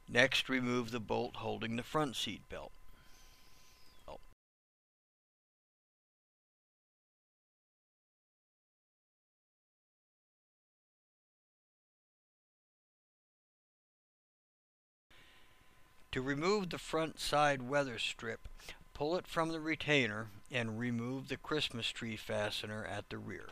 Next, remove the bolt holding the front seat belt. To remove the front side weather strip, pull it from the retainer and remove the Christmas tree fastener at the rear.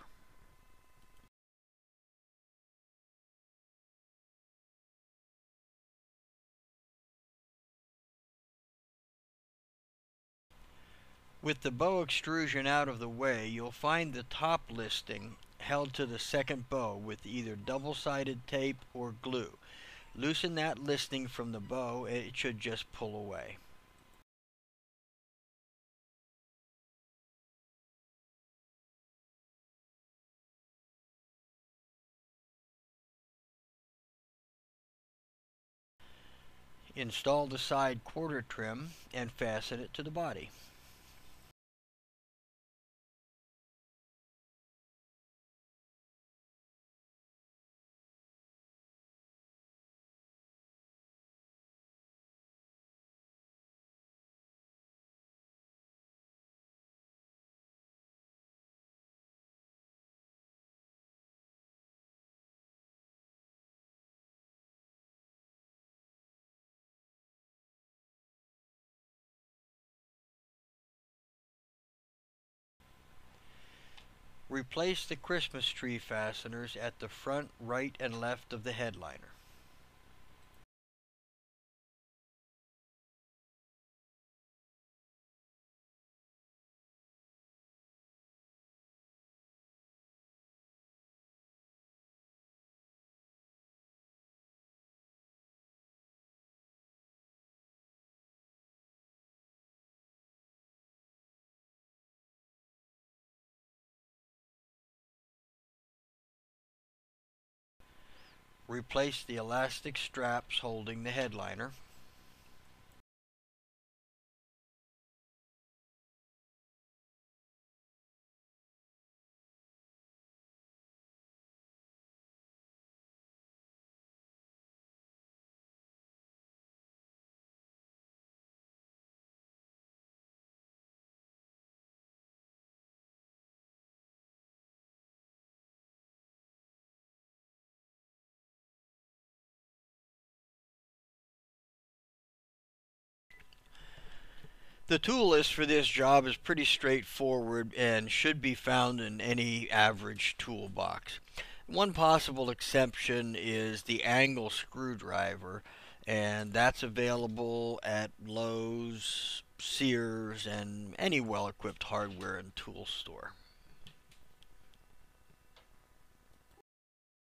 With the bow extrusion out of the way, you'll find the top listing held to the second bow with either double-sided tape or glue. Loosen that listing from the bow and it should just pull away. Install the side quarter trim and fasten it to the body. Replace the Christmas tree fasteners at the front, right, and left of the headliner. Replace the elastic straps holding the headliner. The tool list for this job is pretty straightforward and should be found in any average toolbox. One possible exception is the angle screwdriver, and that's available at Lowe's, Sears, and any well-equipped hardware and tool store.